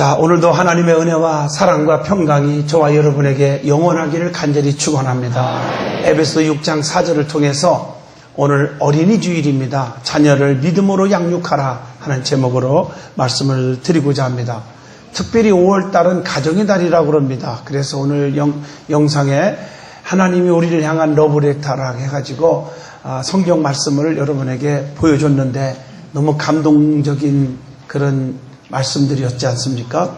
자, 오늘도 하나님의 은혜와 사랑과 평강이 저와 여러분에게 영원하기를 간절히 축원합니다. 에베소 6장 4절을 통해서 오늘 어린이 주일입니다. 자녀를 믿음으로 양육하라 하는 제목으로 말씀을 드리고자 합니다. 특별히 5월달은 가정의 달이라고 그럽니다. 그래서 오늘 영상에 하나님이 우리를 향한 러브레터라 해가지고 성경 말씀을 여러분에게 보여줬는데 너무 감동적인 그런 말씀들이었지 않습니까?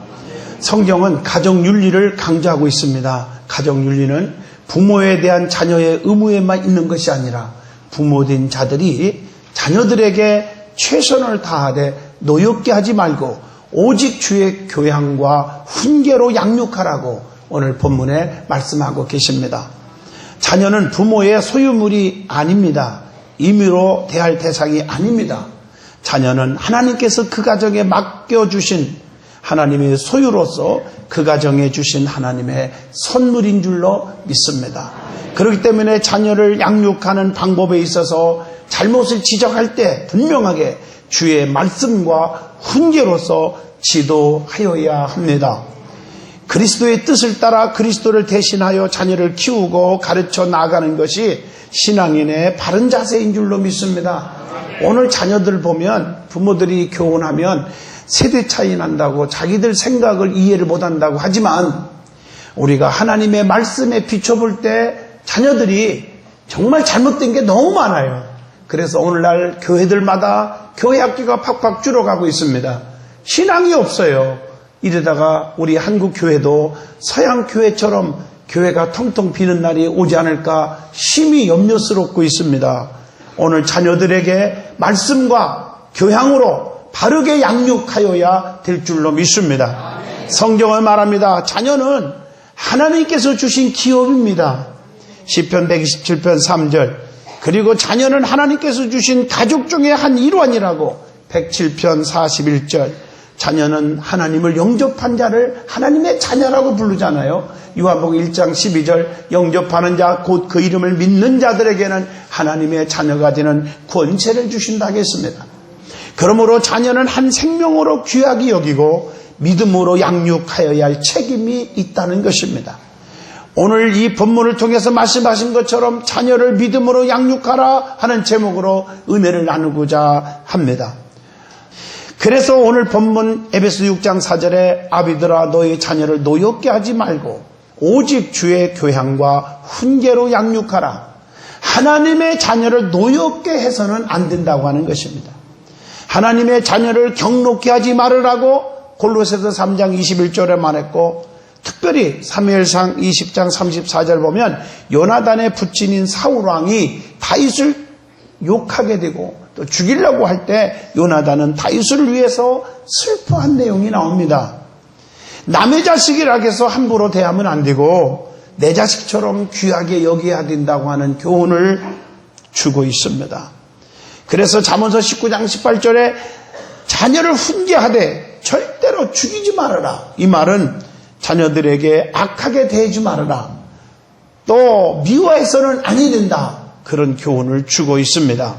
성경은 가정윤리를 강조하고 있습니다. 가정윤리는 부모에 대한 자녀의 의무에만 있는 것이 아니라 부모된 자들이 자녀들에게 최선을 다하되 노엽게 하지 말고 오직 주의 교양과 훈계로 양육하라고 오늘 본문에 말씀하고 계십니다. 자녀는 부모의 소유물이 아닙니다. 임의로 대할 대상이 아닙니다. 자녀는 하나님께서 그 가정에 맡겨주신 하나님의 소유로서 그 가정에 주신 하나님의 선물인 줄로 믿습니다. 그렇기 때문에 자녀를 양육하는 방법에 있어서 잘못을 지적할 때 분명하게 주의 말씀과 훈계로서 지도하여야 합니다. 그리스도의 뜻을 따라 그리스도를 대신하여 자녀를 키우고 가르쳐 나가는 것이 신앙인의 바른 자세인 줄로 믿습니다. 오늘 자녀들 보면 부모들이 교훈하면 세대 차이 난다고 자기들 생각을 이해를 못한다고 하지만 우리가 하나님의 말씀에 비춰볼 때 자녀들이 정말 잘못된 게 너무 많아요. 그래서 오늘날 교회들마다 교회 학교가 팍팍 줄어가고 있습니다. 신앙이 없어요. 이러다가 우리 한국 교회도 서양 교회처럼 교회가 텅텅 비는 날이 오지 않을까 심히 염려스럽고 있습니다. 오늘 자녀들에게 말씀과 교양으로 바르게 양육하여야 될 줄로 믿습니다. 성경은 말합니다. 자녀는 하나님께서 주신 기업입니다. 시편 127편 3절 그리고 자녀는 하나님께서 주신 가족 중에 한 일환이라고 107편 41절 자녀는 하나님을 영접한 자를 하나님의 자녀라고 부르잖아요. 요한복음 1장 12절 영접하는 자 곧 그 이름을 믿는 자들에게는 하나님의 자녀가 되는 권세를 주신다 하겠습니다. 그러므로 자녀는 한 생명으로 귀하게 여기고 믿음으로 양육하여야 할 책임이 있다는 것입니다. 오늘 이 본문을 통해서 말씀하신 것처럼 자녀를 믿음으로 양육하라 하는 제목으로 은혜를 나누고자 합니다. 그래서 오늘 본문 에베소 6장 4절에 아비들아 너희 자녀를 노엽게 하지 말고 오직 주의 교양과 훈계로 양육하라. 하나님의 자녀를 노엽게 해서는 안 된다고 하는 것입니다. 하나님의 자녀를 경록케 하지 말으라고 골로새서 3장 21절에 말했고 특별히 사무엘상 20장 34절 보면 요나단의 부친인 사울왕이 다윗을 욕하게 되고 또 죽이려고 할 때 요나단은 다윗을 위해서 슬퍼한 내용이 나옵니다. 남의 자식이라 해서 함부로 대하면 안 되고 내 자식처럼 귀하게 여겨야 된다고 하는 교훈을 주고 있습니다. 그래서 잠언서 19장 18절에 자녀를 훈계하되 절대로 죽이지 말아라. 이 말은 자녀들에게 악하게 대하지 말아라. 또 미워해서는 아니 된다. 그런 교훈을 주고 있습니다.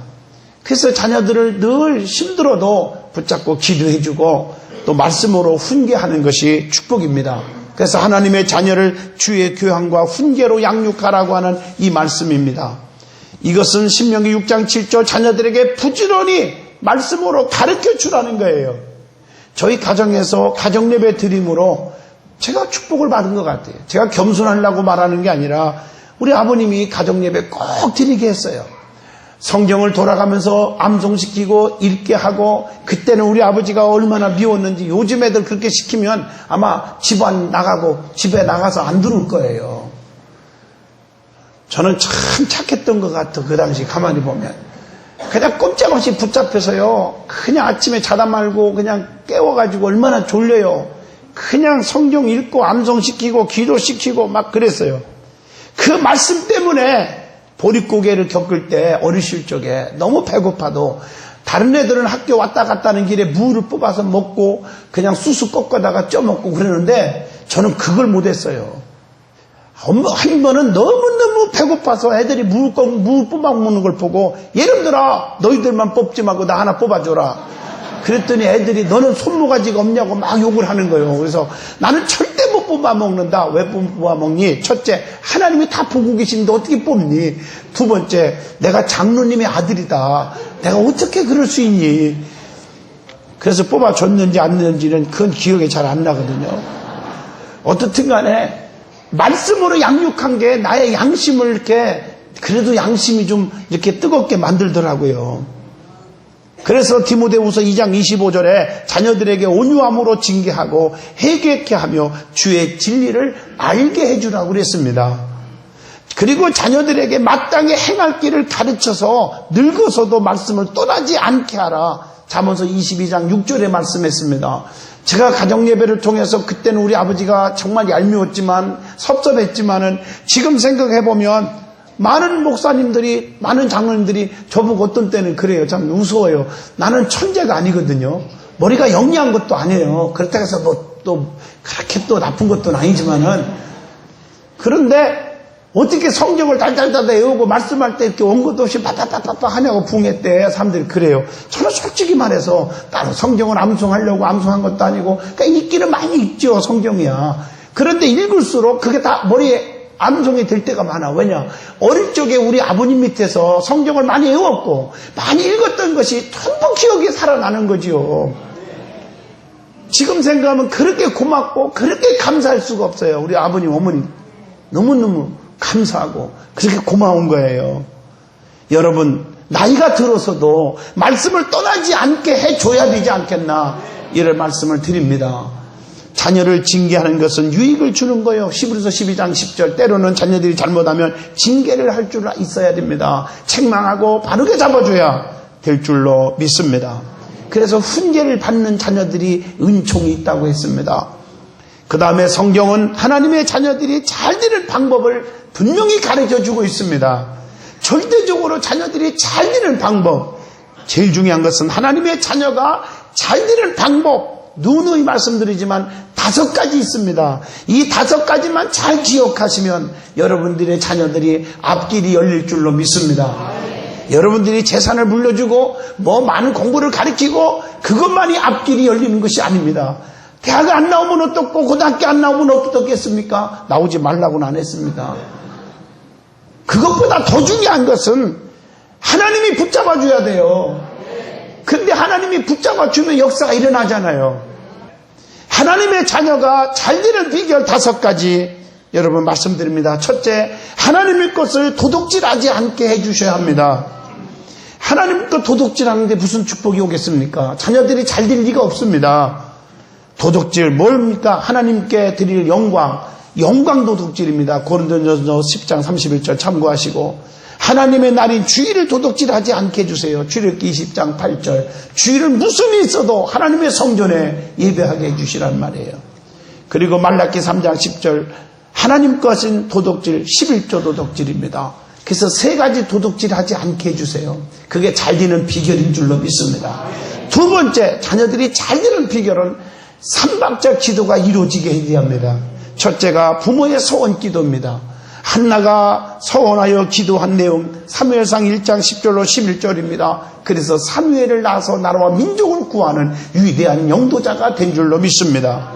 그래서 자녀들을 늘 힘들어도 붙잡고 기도해주고 또 말씀으로 훈계하는 것이 축복입니다. 그래서 하나님의 자녀를 주의 교양과 훈계로 양육하라고 하는 이 말씀입니다. 이것은 신명기 6장 7절 자녀들에게 부지런히 말씀으로 가르쳐 주라는 거예요. 저희 가정에서 가정예배 드림으로 제가 축복을 받은 것 같아요. 제가 겸손하려고 말하는 게 아니라 우리 아버님이 가정예배 꼭 드리게 했어요. 성경을 돌아가면서 암송시키고 읽게 하고 그때는 우리 아버지가 얼마나 미웠는지 요즘 애들 그렇게 시키면 아마 집안 나가고 집에 나가서 안 들어올 거예요. 저는 참 착했던 것 같아. 그 당시 가만히 보면 그냥 꼼짝없이 붙잡혀서요 그냥 아침에 자다 말고 그냥 깨워가지고 얼마나 졸려요. 그냥 성경 읽고 암송시키고 기도시키고 막 그랬어요. 그 말씀 때문에 보릿고개를 겪을 때 어리실 적에 너무 배고파도 다른 애들은 학교 왔다 갔다 하는 길에 무를 뽑아서 먹고 그냥 수수 꺾어다가 쪄먹고 그러는데 저는 그걸 못했어요. 한 번은 너무너무 배고파서 애들이 무 뽑아 먹는 걸 보고 얘네들아 너희들만 뽑지 말고 나 하나 뽑아줘라. 그랬더니 애들이 너는 손모가지가 없냐고 막 욕을 하는 거예요. 그래서 나는 절대 못 뽑아먹는다. 왜 뽑아먹니? 첫째, 하나님이 다 보고 계시는데 어떻게 뽑니? 두 번째, 내가 장로님의 아들이다. 내가 어떻게 그럴 수 있니? 그래서 뽑아줬는지 안 줬는지는 그건 기억이 잘 안 나거든요. 어떻든 간에 말씀으로 양육한 게 나의 양심을 이렇게 그래도 양심이 좀 이렇게 뜨겁게 만들더라고요. 그래서 디모데후서 2장 25절에 자녀들에게 온유함으로 징계하고 회개케 하며 주의 진리를 알게 해주라고 그랬습니다. 그리고 자녀들에게 마땅히 행할 길을 가르쳐서 늙어서도 말씀을 떠나지 않게 하라. 잠언서 22장 6절에 말씀했습니다. 제가 가정예배를 통해서 그때는 우리 아버지가 정말 얄미웠지만 섭섭했지만은 지금 생각해보면 많은 목사님들이, 많은 장로님들이 저보고 어떤 때는 그래요. 참 무서워요. 나는 천재가 아니거든요. 머리가 영리한 것도 아니에요. 그렇다고 해서 뭐 또 그렇게 또 나쁜 것도 아니지만은, 그런데 어떻게 성경을 달달달 외우고 말씀할 때 이렇게 원고도 없이 빠빠빠빠 하냐고 붕했대. 사람들이 그래요. 저는 솔직히 말해서 따로 성경을 암송하려고 암송한 것도 아니고, 그러니까 읽기는 많이 읽죠. 성경이야. 그런데 읽을수록 그게 다 머리에 암송이 될 때가 많아. 왜냐? 어릴 적에 우리 아버님 밑에서 성경을 많이 외웠고 많이 읽었던 것이 전부 기억에 살아나는 거지요. 지금 생각하면 그렇게 고맙고 그렇게 감사할 수가 없어요. 우리 아버님, 어머님 너무너무 감사하고 그렇게 고마운 거예요. 여러분, 나이가 들어서도 말씀을 떠나지 않게 해줘야 되지 않겠나, 이런 말씀을 드립니다. 자녀를 징계하는 것은 유익을 주는 거예요. 히브리서 12장 10절, 때로는 자녀들이 잘못하면 징계를 할 줄 있어야 됩니다. 책망하고 바르게 잡아줘야 될 줄로 믿습니다. 그래서 훈계를 받는 자녀들이 은총이 있다고 했습니다. 그 다음에 성경은 하나님의 자녀들이 잘 되는 방법을 분명히 가르쳐주고 있습니다. 절대적으로 자녀들이 잘 되는 방법, 제일 중요한 것은 하나님의 자녀가 잘 되는 방법, 누누이 말씀드리지만 5가지 있습니다. 이 5가지만 잘 기억하시면 여러분들의 자녀들이 앞길이 열릴 줄로 믿습니다. 여러분들이 재산을 물려주고 뭐 많은 공부를 가르치고 그것만이 앞길이 열리는 것이 아닙니다. 대학 안 나오면 어떻고 고등학교 안 나오면 어떻겠습니까? 나오지 말라고는 안 했습니다. 그것보다 더 중요한 것은 하나님이 붙잡아줘야 돼요. 근데 하나님이 붙잡아주면 역사가 일어나잖아요. 하나님의 자녀가 잘 되는 비결 5가지 여러분 말씀드립니다. 첫째, 하나님의 것을 도둑질하지 않게 해주셔야 합니다. 하나님 것 도둑질하는데 무슨 축복이 오겠습니까? 자녀들이 잘 될 리가 없습니다. 도둑질 뭡니까? 하나님께 드릴 영광 도둑질입니다. 고린도전서 10장 31절 참고하시고, 하나님의 날인 주일을 도둑질하지 않게 해주세요. 출애굽기 20장 8절, 주일은 무슨 일이 있어도 하나님의 성전에 예배하게 해주시란 말이에요. 그리고 말라기 3장 10절, 하나님 것인 도둑질 11조 도둑질입니다. 그래서 3가지 도둑질하지 않게 해주세요. 그게 잘 되는 비결인 줄로 믿습니다. 두 번째, 자녀들이 잘 되는 비결은 삼박자 기도가 이루어지게 해야 합니다. 첫째가 부모의 소원 기도입니다. 한나가 서원하여 기도한 내용 사무엘상 1장 10절로 11절입니다. 그래서 사무엘을 낳아서 나라와 민족을 구하는 위대한 영도자가 된 줄로 믿습니다.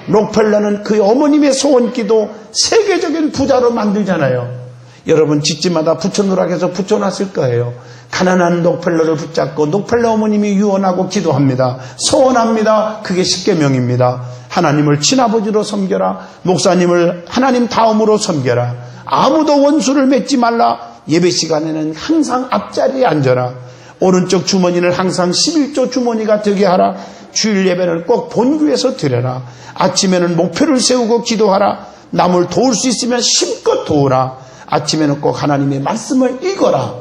록펠러는 그의 어머님의 소원 기도 세계적인 부자로 만들잖아요. 여러분 집집마다 부처누락해서 붙여놨을 거예요. 가난한 록펠러를 붙잡고 록펠러 어머님이 유언하고 기도합니다. 소원합니다. 그게 십계명입니다. 하나님을 친아버지로 섬겨라. 목사님을 하나님 다음으로 섬겨라. 아무도 원수를 맺지 말라. 예배 시간에는 항상 앞자리에 앉아라. 오른쪽 주머니는 항상 11조 주머니가 되게 하라. 주일 예배는 꼭 본교에서 드려라. 아침에는 목표를 세우고 기도하라. 남을 도울 수 있으면 힘껏 도우라. 아침에는 꼭 하나님의 말씀을 읽어라.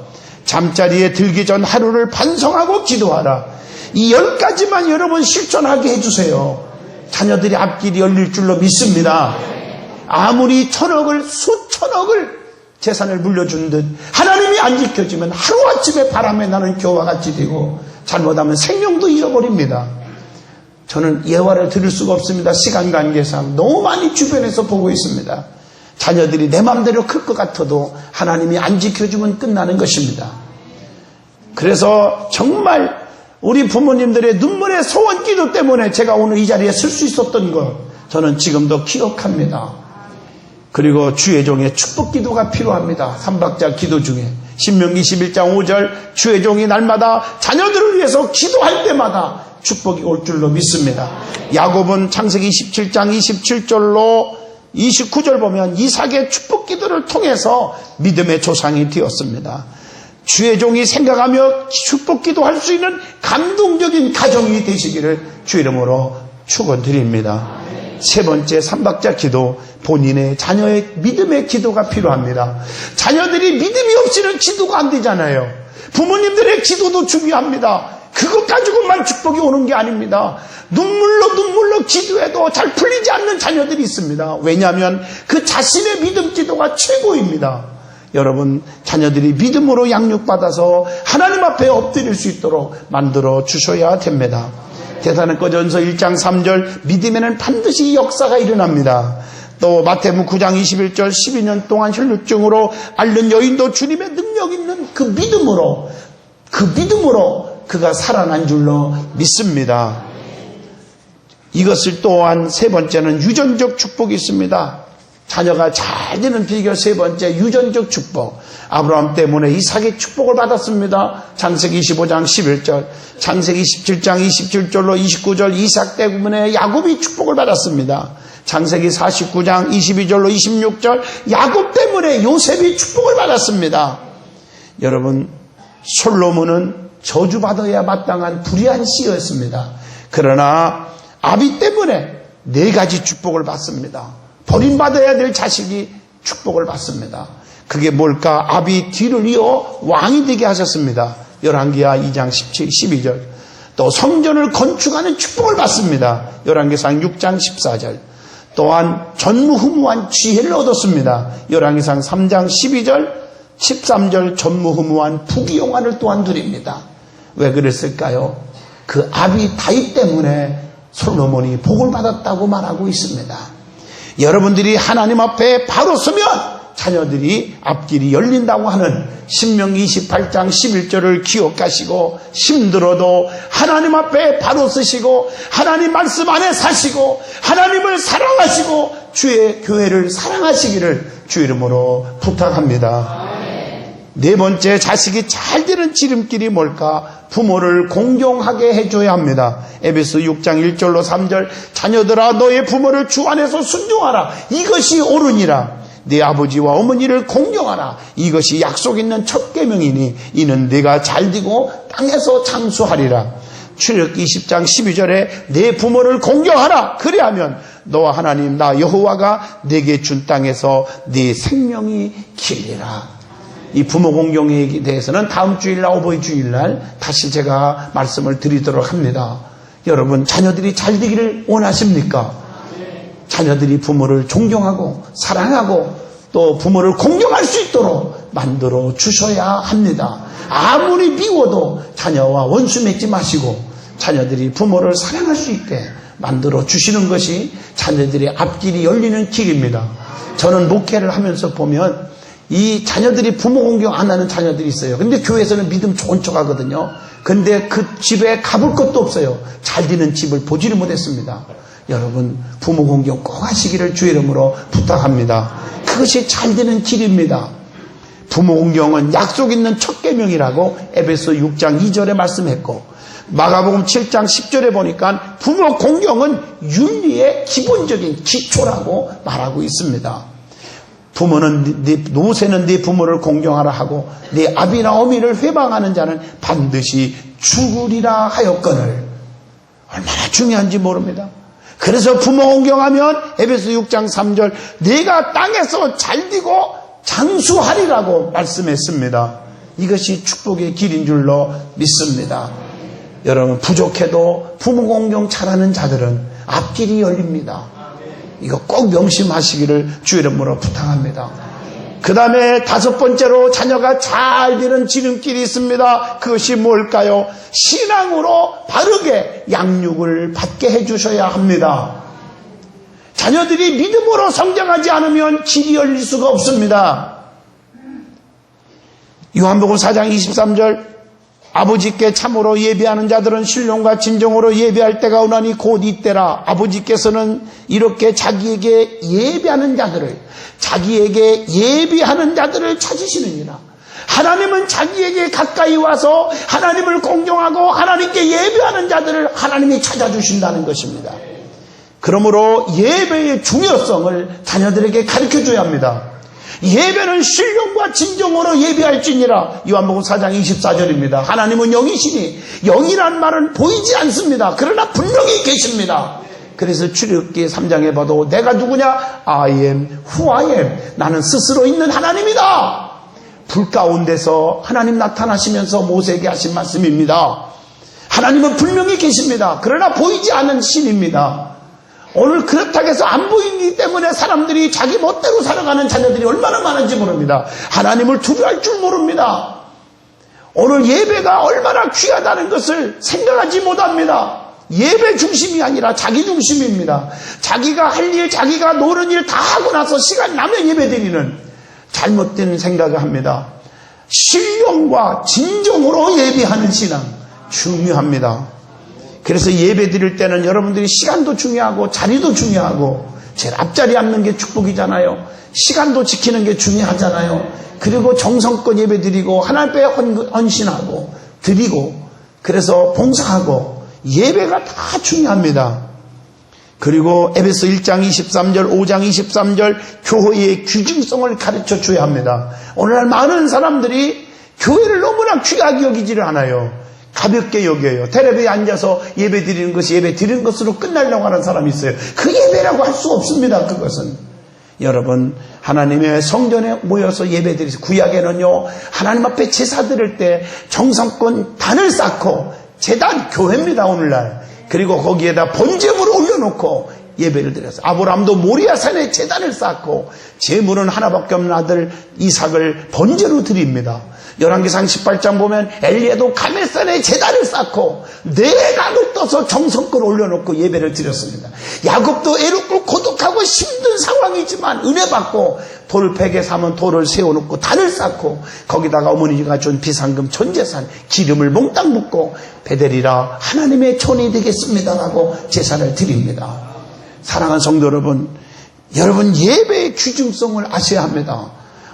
잠자리에 들기 전 하루를 반성하고 기도하라. 이 10가지만 여러분 실천하게 해주세요. 자녀들이 앞길이 열릴 줄로 믿습니다. 아무리 수천억을 재산을 물려준 듯 하나님이 안 지켜주면 하루아침에 바람에 나는 겨와 같이 되고 잘못하면 생명도 잃어버립니다. 저는 예화를 드릴 수가 없습니다. 시간 관계상 너무 많이 주변에서 보고 있습니다. 자녀들이 내 마음대로 클 것 같아도 하나님이 안 지켜주면 끝나는 것입니다. 그래서 정말 우리 부모님들의 눈물의 소원 기도 때문에 제가 오늘 이 자리에 설 수 있었던 것, 저는 지금도 기억합니다. 그리고 주의 종의 축복 기도가 필요합니다. 삼박자 기도 중에 신명기 11장 5절 주의 종이 날마다 자녀들을 위해서 기도할 때마다 축복이 올 줄로 믿습니다. 야곱은 창세기 27장 27절로 29절 보면 이삭의 축복 기도를 통해서 믿음의 조상이 되었습니다. 주의 종이 생각하며 축복 기도할 수 있는 감동적인 가정이 되시기를 주 이름으로 축원드립니다. 세 번째, 삼박자 기도, 본인의 자녀의 믿음의 기도가 필요합니다. 자녀들이 믿음이 없이는 기도가 안 되잖아요. 부모님들의 기도도 중요합니다. 그것 가지고만 축복이 오는 게 아닙니다. 눈물로 기도해도 잘 풀리지 않는 자녀들이 있습니다. 왜냐하면 그 자신의 믿음 기도가 최고입니다. 여러분, 자녀들이 믿음으로 양육받아서 하나님 앞에 엎드릴 수 있도록 만들어 주셔야 됩니다. 데살로니가전서 1장 3절 믿음에는 반드시 역사가 일어납니다. 또 마태복음 9장 21절 12년 동안 혈루증으로 앓는 여인도 주님의 능력 있는 그 믿음으로 그가 살아난 줄로 믿습니다. 이것을 또한 세 번째는 유전적 축복이 있습니다. 자녀가 잘 되는 비결 세 번째, 유전적 축복. 아브라함 때문에 이삭의 축복을 받았습니다. 창세기 25장 11절, 창세기 17장 27절로 29절 이삭 때문에 야곱이 축복을 받았습니다. 창세기 49장 22절로 26절 야곱 때문에 요셉이 축복을 받았습니다. 여러분, 솔로몬은 저주받아야 마땅한 불의한 씨였습니다. 그러나 아비 때문에 네 가지 축복을 받습니다. 버림받아야 될 자식이 축복을 받습니다. 그게 뭘까? 아비 뒤를 이어 왕이 되게 하셨습니다. 열왕기하 2장 17, 12절. 또 성전을 건축하는 축복을 받습니다. 열왕기상 6장 14절. 또한 전무후무한 지혜를 얻었습니다. 열왕기상 3장 12절, 13절 전무후무한 부귀영화를 또한 누립니다. 왜 그랬을까요? 그 아비 다윗 때문에 솔로몬이 복을 받았다고 말하고 있습니다. 여러분들이 하나님 앞에 바로 서면 자녀들이 앞길이 열린다고 하는 신명기 28장 11절을 기억하시고 힘들어도 하나님 앞에 바로 서시고 하나님 말씀 안에 사시고 하나님을 사랑하시고 주의 교회를 사랑하시기를 주 이름으로 부탁합니다. 네 번째, 자식이 잘 되는 지름길이 뭘까? 부모를 공경하게 해줘야 합니다. 에베소 6장 1절로 3절 자녀들아 너의 부모를 주 안에서 순종하라. 이것이 옳으니라. 네 아버지와 어머니를 공경하라. 이것이 약속 있는 첫 계명이니 이는 네가 잘되고 땅에서 장수하리라. 출애굽기 20장 12절에 내 부모를 공경하라. 그리하면 너와 하나님 나 여호와가 네게 준 땅에서 네 생명이 길리라. 이 부모 공경에 대해서는 다음 주일날 어버이 주일날 다시 제가 말씀을 드리도록 합니다. 여러분, 자녀들이 잘 되기를 원하십니까? 자녀들이 부모를 존경하고 사랑하고 또 부모를 공경할 수 있도록 만들어 주셔야 합니다. 아무리 미워도 자녀와 원수 맺지 마시고 자녀들이 부모를 사랑할 수 있게 만들어 주시는 것이 자녀들의 앞길이 열리는 길입니다. 저는 목회를 하면서 보면 이 자녀들이 부모 공경 안 하는 자녀들이 있어요. 근데 교회에서는 믿음 좋은 척 하거든요. 근데 그 집에 가볼 것도 없어요. 잘 되는 집을 보지를 못했습니다. 여러분, 부모 공경 꼭 하시기를 주의 이름으로 부탁합니다. 그것이 잘 되는 길입니다. 부모 공경은 약속 있는 첫 계명이라고 에베소 6장 2절에 말씀했고 마가복음 7장 10절에 보니까 부모 공경은 윤리의 기본적인 기초라고 말하고 있습니다. 부모는 노새는 네 부모를 공경하라 하고 네 아비나 어미를 회방하는 자는 반드시 죽으리라 하였거늘. 얼마나 중요한지 모릅니다. 그래서 부모 공경하면 에베소 6장 3절 네가 땅에서 잘되고 장수하리라고 말씀했습니다. 이것이 축복의 길인 줄로 믿습니다. 여러분, 부족해도 부모 공경 잘하는 자들은 앞길이 열립니다. 이거 꼭 명심하시기를 주 이름으로 부탁합니다. 그 다음에 다섯 번째로 자녀가 잘 되는 지름길이 있습니다. 그것이 뭘까요? 신앙으로 바르게 양육을 받게 해주셔야 합니다. 자녀들이 믿음으로 성장하지 않으면 길이 열릴 수가 없습니다. 요한복음 4장 23절 아버지께 참으로 예배하는 자들은 신령과 진정으로 예배할 때가 오나니 곧 이때라. 아버지께서는 이렇게 자기에게 예배하는 자들을 찾으시느니라. 하나님은 자기에게 가까이 와서 하나님을 공경하고 하나님께 예배하는 자들을 하나님이 찾아주신다는 것입니다. 그러므로 예배의 중요성을 자녀들에게 가르쳐줘야 합니다. 예배는 신령과 진정으로 예배할지니라. 요한복음 4장 24절입니다. 하나님은 영이시니 영이란 말은 보이지 않습니다. 그러나 분명히 계십니다. 그래서 출애굽기 3장에 봐도 내가 누구냐? I am who I am. 나는 스스로 있는 하나님이다. 불 가운데서 하나님 나타나시면서 모세에게 하신 말씀입니다. 하나님은 분명히 계십니다. 그러나 보이지 않는 신입니다. 오늘 그렇다고 해서 안 보이기 때문에 사람들이 자기 멋대로 살아가는 자녀들이 얼마나 많은지 모릅니다. 하나님을 두려워할 줄 모릅니다. 오늘 예배가 얼마나 귀하다는 것을 생각하지 못합니다. 예배 중심이 아니라 자기 중심입니다. 자기가 할 일, 자기가 노는 일 다 하고 나서 시간 나면 예배 드리는 잘못된 생각을 합니다. 신령과 진정으로 예배하는 신앙 중요합니다. 그래서 예배 드릴 때는 여러분들이 시간도 중요하고 자리도 중요하고 제일 앞자리 앉는 게 축복이잖아요. 시간도 지키는 게 중요하잖아요. 그리고 정성껏 예배 드리고 하나님 앞에 헌신하고 드리고 그래서 봉사하고 예배가 다 중요합니다. 그리고 에베소 1장 23절, 5장 23절 교회의 귀중성을 가르쳐 줘야 합니다. 오늘날 많은 사람들이 교회를 너무나 귀하게 여기지를 않아요. 가볍게 여겨요. 텔레비에 앉아서 예배 드리는 것이 예배 드리는 것으로 끝나려고 하는 사람이 있어요. 그 예배라고 할 수 없습니다. 그것은. 여러분, 하나님의 성전에 모여서 예배 드리세요. 구약에는요, 하나님 앞에 제사 드릴 때 정성껏 단을 쌓고, 제단, 교회입니다, 오늘날. 그리고 거기에다 번제물을 올려놓고 예배를 드렸어요. 아브라함도 모리아산에 제단을 쌓고 제물은 하나밖에 없는 아들 이삭을 번제로 드립니다. 열왕기상 18장 보면 엘리야도 가멜산에 제단을 쌓고 내각을 떠서 정성껏 올려놓고 예배를 드렸습니다. 야곱도 애롭고 고독하고 힘든 상황이지만 은혜 받고 돌을 베개 삼은 돌을 세워놓고 단을 쌓고 거기다가 어머니가 준 비상금 전재산 기름을 몽땅 붓고 베델이라 하나님의 촌이 되겠습니다라고 제사를 드립니다. 사랑하는 성도 여러분, 여러분 예배의 귀중성을 아셔야 합니다.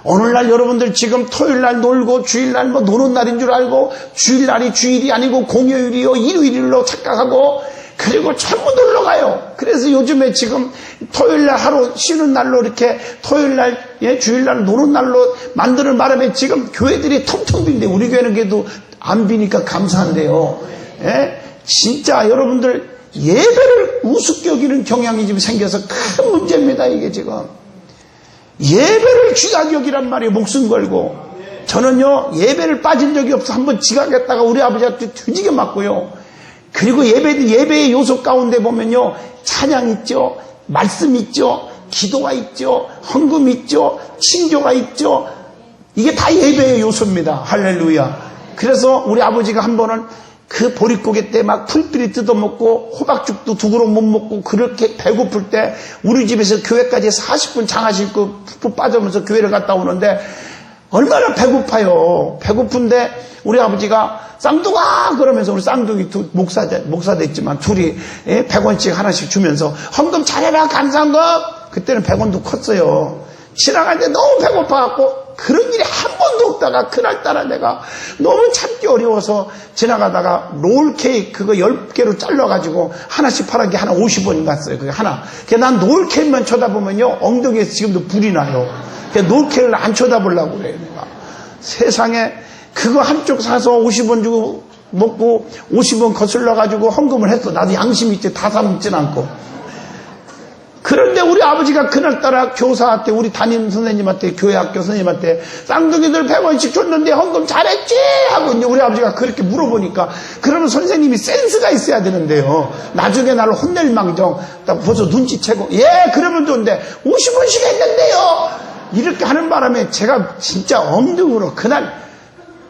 오늘날 여러분들 지금 토요일날 놀고 주일날 뭐 노는 날인 줄 알고 주일날이 주일이 아니고 공휴일이요 일요일로 착각하고 그리고 전부 놀러 가요. 그래서 요즘에 지금 토요일날 하루 쉬는 날로 이렇게 토요일날 주일날 노는 날로 만드는 바람에 지금 교회들이 텅텅 빈데 우리 교회는 그래도 안 비니까 감사한데요. 진짜 여러분들 예배를 우습게 여기는 경향이 지금 생겨서 큰 문제입니다. 이게 지금 예배를 귀하게 여기란 말이에요. 목숨 걸고. 저는요 예배를 빠진 적이 없어. 한번 지각했다가 우리 아버지한테 뒤지게 맞고요. 그리고 예배의 요소 가운데 보면요 찬양 있죠, 말씀 있죠, 기도가 있죠, 헌금 있죠, 친교가 있죠. 이게 다 예배의 요소입니다. 할렐루야. 그래서 우리 아버지가 한 번은 그 보릿고개 때 막 풀뿌리 뜯어먹고 호박죽도 두 그릇 못 먹고 그렇게 배고플 때 우리 집에서 교회까지 40분 장화 신고 푹푹 빠져면서 교회를 갔다 오는데 얼마나 배고파요. 배고픈데 우리 아버지가 쌍둥아 그러면서 우리 쌍둥이 목사 됐지만 둘이 100원씩 하나씩 주면서 헌금 잘해라 감사헌금. 그때는 100원도 컸어요. 지나갈 때 너무 배고파갖고 그런 일이 한 번도 없다가 그날따라 내가 너무 참기 어려워서 지나가다가 롤케이크 그거 10개로 잘라가지고 하나씩 파란 게 하나 50원 갔어요. 그게 하나. 난 롤케이크만 쳐다보면요 엉덩이에서 지금도 불이 나요. 롤케이크를 안 쳐다보려고 그래요. 내가. 세상에 그거 한쪽 사서 50원 주고 먹고 50원 거슬러가지고 헌금을 했어. 나도 양심 있지 다 사 먹진 않고. 그런데 우리 아버지가 그날따라 교사한테 우리 담임 선생님한테 교회 학교 선생님한테 쌍둥이들 100원씩 줬는데 헌금 잘했지? 하고 이제 우리 아버지가 그렇게 물어보니까 그러면 선생님이 센스가 있어야 되는데요. 나중에 나를 혼낼 망정 딱 벌써 눈치채고 그러면 좋은데 50원씩 했는데요. 이렇게 하는 바람에 제가 진짜 엉덩으로 그날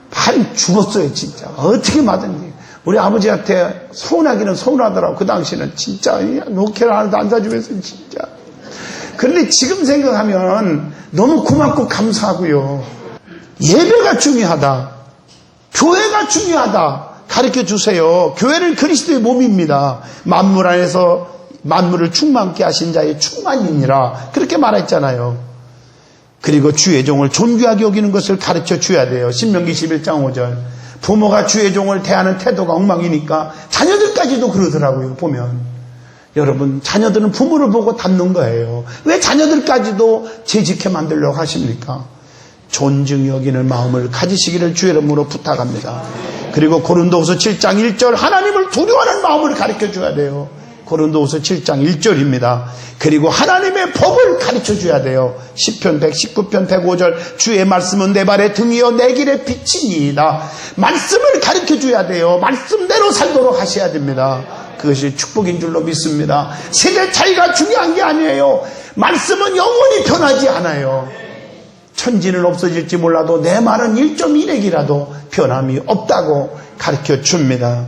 발이 죽었어요. 진짜 어떻게 맞은지. 우리 아버지한테 서운하기는 서운하더라고. 그 당시는 진짜 노케를 하나도 안 사주면서 진짜. 그런데 지금 생각하면 너무 고맙고 감사하고요. 예배가 중요하다. 교회가 중요하다 가르쳐 주세요. 교회는 그리스도의 몸입니다. 만물 안에서 만물을 충만케 하신 자의 충만이니라 그렇게 말했잖아요. 그리고 주의 종을 존귀하게 여기는 것을 가르쳐 줘야 돼요. 신명기 11장 5절. 부모가 주의 종을 대하는 태도가 엉망이니까 자녀들까지도 그러더라고요. 보면 여러분, 자녀들은 부모를 보고 닮는 거예요. 왜 자녀들까지도 죄짓게 만들려고 하십니까? 존중히 여기는 마음을 가지시기를 주의 이름으로 부탁합니다. 그리고 고린도후서 7장 1절, 하나님을 두려워하는 마음을 가르쳐 줘야 돼요. 고린도후서 7장 1절입니다. 그리고 하나님의 법을 가르쳐 줘야 돼요. 시편 119편 105절, 주의 말씀은 내 발의 등이요 내 길의 빛이니이다. 말씀을 가르쳐 줘야 돼요. 말씀대로 살도록 하셔야 됩니다. 그것이 축복인 줄로 믿습니다. 세대 차이가 중요한 게 아니에요. 말씀은 영원히 변하지 않아요. 천지는 없어질지 몰라도 내 말은 1.1핵이라도 변함이 없다고 가르쳐 줍니다.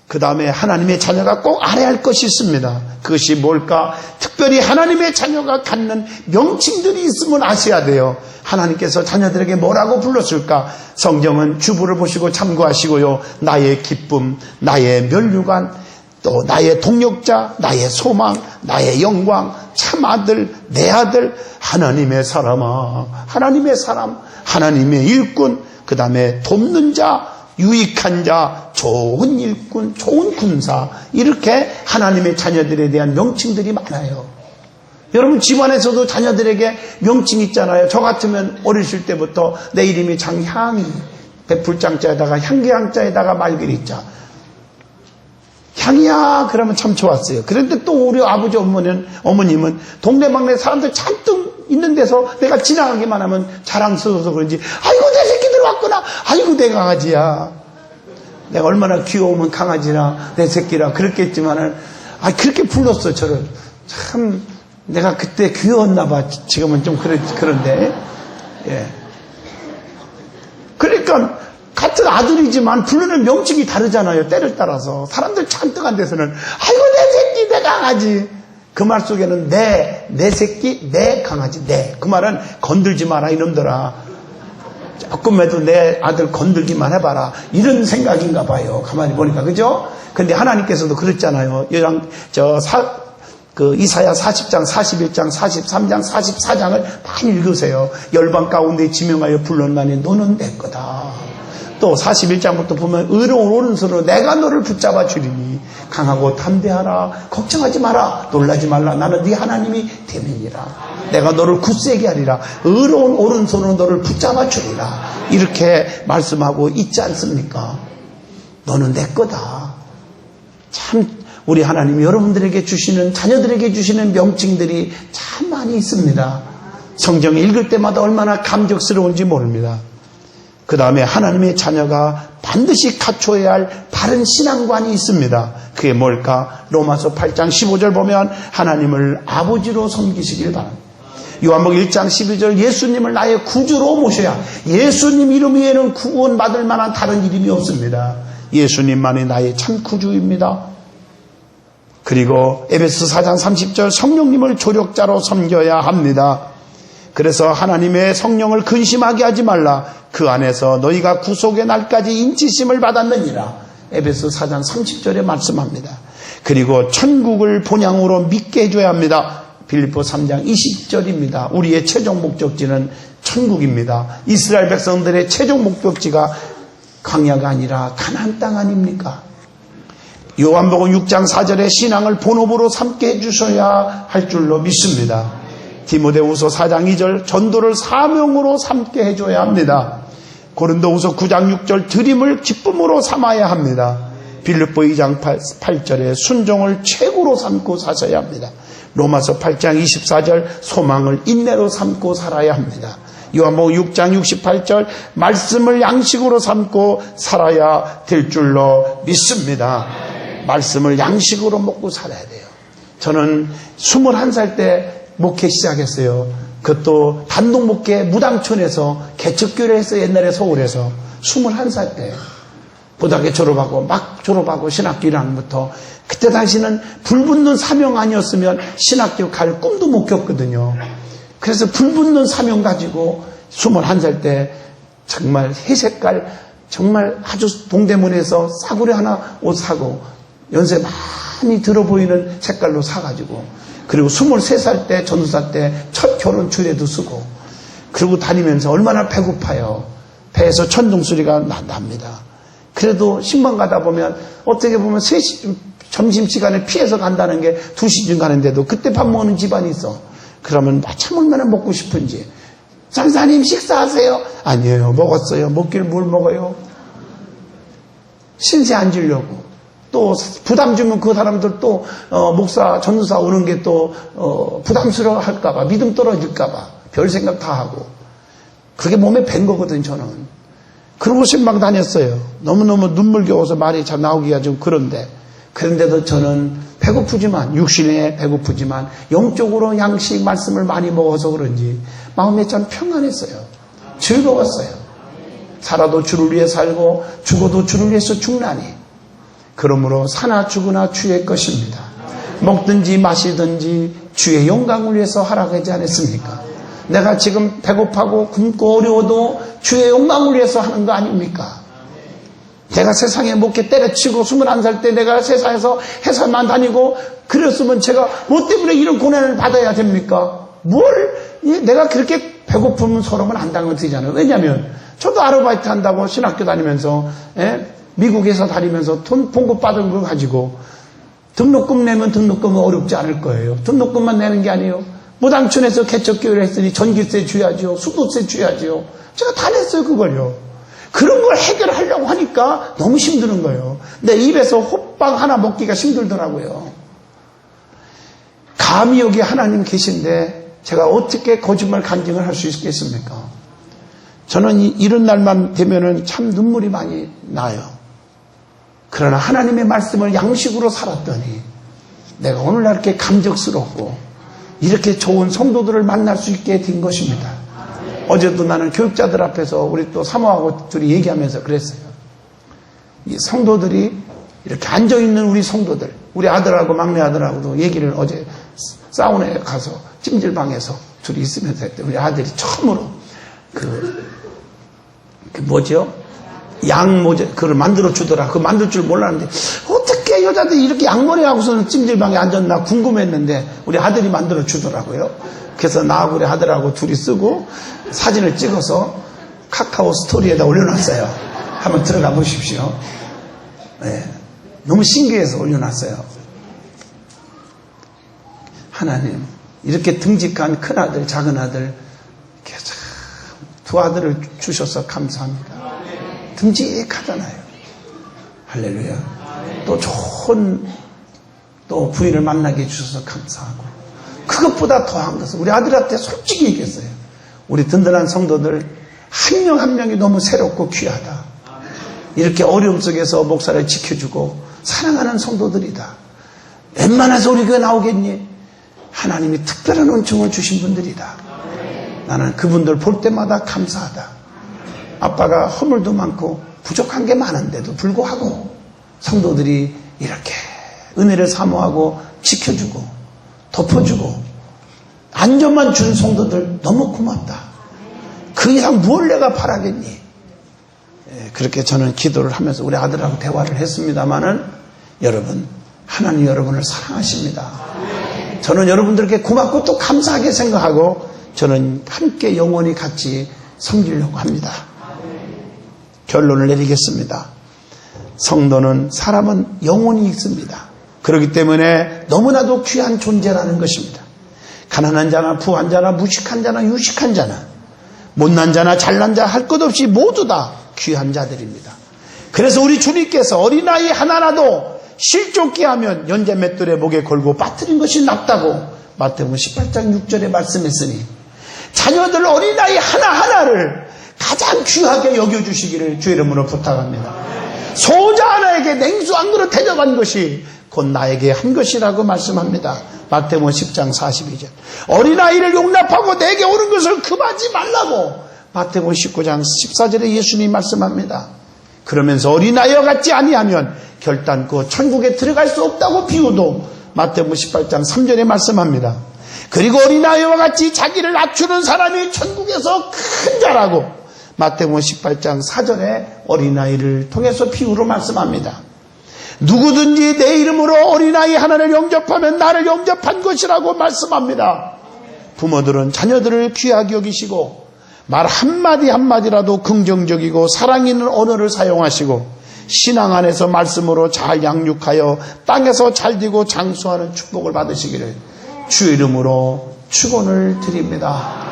그 다음에 하나님의 자녀가 꼭 알아야 할 것이 있습니다. 그것이 뭘까? 특별히 하나님의 자녀가 갖는 명칭들이 있음을 아셔야 돼요. 하나님께서 자녀들에게 뭐라고 불렀을까? 성경은 주부를 보시고 참고하시고요. 나의 기쁨, 나의 면류관, 또 나의 동력자, 나의 소망, 나의 영광, 참아들, 내 아들, 하나님의 사람아, 하나님의 사람, 하나님의 일꾼, 그 다음에 돕는 자, 유익한 자, 좋은 일꾼, 좋은 군사, 이렇게 하나님의 자녀들에 대한 명칭들이 많아요. 여러분 집안에서도 자녀들에게 명칭 있잖아요. 저 같으면 어리실 때부터 내 이름이 장향이, 백불장자에다가 향기향자에다가 말귀리자, 향이야 그러면 참 좋았어요. 그런데 또 우리 아버지 어머님은 동네방네 사람들 잔뜩 있는 데서 내가 지나가기만 하면 자랑스러워서 그런지 아이고 내 새끼들 왔구나, 아이고 내 강아지야. 내가 얼마나 귀여우면 강아지나 내 새끼라 그랬겠지만은 그렇게 불렀어 저를. 참 내가 그때 귀여웠나 봐. 지금은 좀 그런데 예. 그러니까 같은 아들이지만 부르는 명칭이 다르잖아요. 때를 따라서. 사람들 잔뜩한 데서는 아이고 내 새끼 내 강아지. 그 말 속에는 내 새끼 내 강아지 그 말은 건들지 마라 이놈들아. 조금해도 내 아들 건들기만 해봐라 이런 생각인가 봐요. 가만히 보니까 그죠? 근데 하나님께서도 그랬잖아요. 이사야 40장, 41장, 43장, 44장을 많이 읽으세요. 열방 가운데 지명하여 불렀나니 너는 내 거다. 또 41장부터 보면 의로운 오른손으로 내가 너를 붙잡아 주리니 강하고 담대하라. 걱정하지 마라. 놀라지 말라. 나는 네 하나님이 됨이니라. 내가 너를 굳세게 하리라. 의로운 오른손으로 너를 붙잡아 주리라. 이렇게 말씀하고 있지 않습니까? 너는 내 거다. 참 우리 하나님이 여러분들에게 주시는, 자녀들에게 주시는 명칭들이 참 많이 있습니다. 성경 읽을 때마다 얼마나 감격스러운지 모릅니다. 그 다음에 하나님의 자녀가 반드시 갖춰야 할 바른 신앙관이 있습니다. 그게 뭘까? 로마서 8장 15절 보면 하나님을 아버지로 섬기시길 바랍니다. 요한복음 1장 12절 예수님을 나의 구주로 모셔야, 예수님 이름 위에는 구원받을 만한 다른 이름이 없습니다. 예수님만이 나의 참 구주입니다. 그리고 에베소 4장 30절 성령님을 조력자로 섬겨야 합니다. 그래서 하나님의 성령을 근심하게 하지 말라. 그 안에서 너희가 구속의 날까지 인치심을 받았느니라. 에베소 4장 30절에 말씀합니다. 그리고 천국을 본향으로 믿게 해줘야 합니다. 빌립보 3장 20절입니다. 우리의 최종 목적지는 천국입니다. 이스라엘 백성들의 최종 목적지가 광야가 아니라 가나안 땅 아닙니까? 요한복음 6장 4절에 신앙을 본업으로 삼게 해주셔야 할 줄로 믿습니다. 디모데후서 4장 2절 전도를 사명으로 삼게 해줘야 합니다. 고린도후서 9장 6절 드림을 기쁨으로 삼아야 합니다. 빌립보 2장 8절에 순종을 최고로 삼고 사셔야 합니다. 로마서 8장 24절 소망을 인내로 삼고 살아야 합니다. 요한복음 6장 68절 말씀을 양식으로 삼고 살아야 될 줄로 믿습니다. 말씀을 양식으로 먹고 살아야 돼요. 저는 21살 때 목회 시작했어요. 그것도 단독 목회 무당촌에서 개척교회를 했어요. 옛날에 서울에서 21살 때 고등학교 졸업하고 막 졸업하고 신학교 1학년부터. 그때 당시는 불붙는 사명 아니었으면 신학교 갈 꿈도 못 꼈거든요. 그래서 불붙는 사명 가지고 21살 때 정말 회색깔 정말 아주 동대문에서 싸구려 하나 옷 사고 연세 많이 들어 보이는 색깔로 사가지고, 그리고 23살 때 전도사 때 첫 결혼 주례도 쓰고, 그리고 다니면서 얼마나 배고파요. 배에서 천둥 소리가 납니다. 그래도 신방 가다 보면 어떻게 보면 3시쯤 점심시간에 피해서 간다는 게 2시쯤 가는데도 그때 밥 먹는 집안이 있어. 그러면 참 얼마나 먹고 싶은지. 장사님 식사하세요? 아니에요. 먹었어요. 먹길 뭘 먹어요? 신세 안 지려고. 또 부담 주면 그 사람들 또 목사 전도사 오는 게 또 부담스러워 할까봐, 믿음 떨어질까봐 별 생각 다 하고. 그게 몸에 밴 거거든 저는. 그러고 신방 다녔어요. 너무너무 눈물겨워서 말이 잘 나오기가 좀 그런데, 그런데도 저는 배고프지만, 육신에 배고프지만 영적으로 양식 말씀을 많이 먹어서 그런지 마음에 참 평안했어요. 즐거웠어요. 살아도 주를 위해 살고 죽어도 주를 위해서 죽나니, 그러므로 사나 죽으나 주의 것입니다. 먹든지 마시든지 주의 영광을 위해서 하라고 하지 않았습니까? 내가 지금 배고파고 굶고 어려워도 주의 영광을 위해서 하는 거 아닙니까? 제가 세상에 못게 때려치고 21살 때 내가 세상에서 회사만 다니고 그랬으면 제가 뭐 때문에 이런 고난을 받아야 됩니까? 내가 그렇게 배고프면 서러움은 안 당하면 되잖아요. 왜냐하면 저도 아르바이트 한다고 신학교 다니면서, 미국에서 다니면서 돈 봉급 받은 거 가지고 등록금 내면 등록금은 어렵지 않을 거예요. 등록금만 내는 게 아니에요. 무당촌에서 개척교회를 했으니 전기세 줘야죠. 수도세 줘야죠. 제가 다 냈어요, 그걸요. 그런 걸 해결하려고 하니까 너무 힘드는 거예요. 내 입에서 호빵 하나 먹기가 힘들더라고요. 감히 여기 하나님 계신데 제가 어떻게 거짓말 간증을 할 수 있겠습니까? 저는 이런 날만 되면은 참 눈물이 많이 나요. 그러나 하나님의 말씀을 양식으로 살았더니 내가 오늘날 이렇게 감격스럽고 이렇게 좋은 성도들을 만날 수 있게 된 것입니다. 어제도 나는 교육자들 앞에서 우리 또 사모하고 둘이 얘기하면서 그랬어요. 이 성도들이 이렇게 앉아있는 우리 성도들, 우리 아들하고 막내 아들하고도 얘기를 어제 사우나에 가서 찜질방에서 둘이 있으면서 했대. 우리 아들이 처음으로 양모자, 그걸 만들어 주더라. 그거 만들 줄 몰랐는데, 어떻게 여자들이 이렇게 양머리 하고서는 찜질방에 앉았나 궁금했는데, 우리 아들이 만들어 주더라고요. 그래서 나하고 우리 아들하고 둘이 쓰고, 사진을 찍어서 카카오 스토리에다 올려놨어요. 한번 들어가 보십시오. 네. 너무 신기해서 올려놨어요. 하나님, 이렇게 등직한 큰아들, 작은아들, 두 아들을 주셔서 감사합니다. 듬직하잖아요. 할렐루야. 또 좋은 또 부인을 만나게 해주셔서 감사하고, 그것보다 더한 것은 우리 아들한테 솔직히 얘기했어요. 우리 든든한 성도들 한 명 한 명이 너무 새롭고 귀하다. 이렇게 어려움 속에서 목사를 지켜주고 사랑하는 성도들이다. 웬만해서 우리 교회 나오겠니? 하나님이 특별한 은총을 주신 분들이다. 나는 그분들 볼 때마다 감사하다. 아빠가 허물도 많고 부족한 게 많은데도 불구하고 성도들이 이렇게 은혜를 사모하고 지켜주고 덮어주고 안전만 준 성도들 너무 고맙다. 그 이상 뭘 내가 바라겠니? 그렇게 저는 기도를 하면서 우리 아들하고 대화를 했습니다마는, 여러분, 하나님 여러분을 사랑하십니다. 저는 여러분들께 고맙고 또 감사하게 생각하고 저는 함께 영원히 같이 섬기려고 합니다. 결론을 내리겠습니다. 성도는, 사람은 영혼이 있습니다. 그렇기 때문에 너무나도 귀한 존재라는 것입니다. 가난한 자나 부한 자나 무식한 자나 유식한 자나 못난 자나 잘난 자 할 것 없이 모두 다 귀한 자들입니다. 그래서 우리 주님께서 어린아이 하나라도 실족게 하면 연자 맷돌에 목에 걸고 빠뜨린 것이 낫다고 마태복음 18장 6절에 말씀했으니, 자녀들 어린아이 하나하나를 가장 귀하게 여겨주시기를 주의 이름으로 부탁합니다. 소자 하나에게 냉수 한 그릇 대접한 것이 곧 나에게 한 것이라고 말씀합니다. 마태복음 10장 42절. 어린아이를 용납하고 내게 오는 것을 금하지 말라고 마태복음 19장 14절에 예수님이 말씀합니다. 그러면서 어린아이와 같지 아니하면 결단코 천국에 들어갈 수 없다고 비유도 마태복음 18장 3절에 말씀합니다. 그리고 어린아이와 같이 자기를 낮추는 사람이 천국에서 큰 자라고 마태복음 18장 4절에 어린아이를 통해서 비유로 말씀합니다. 누구든지 내 이름으로 어린아이 하나를 영접하면 나를 영접한 것이라고 말씀합니다. 부모들은 자녀들을 귀하게 여기시고 말 한마디 한마디라도 긍정적이고 사랑 있는 언어를 사용하시고 신앙 안에서 말씀으로 잘 양육하여 땅에서 잘되고 장수하는 축복을 받으시기를 주 이름으로 축원을 드립니다.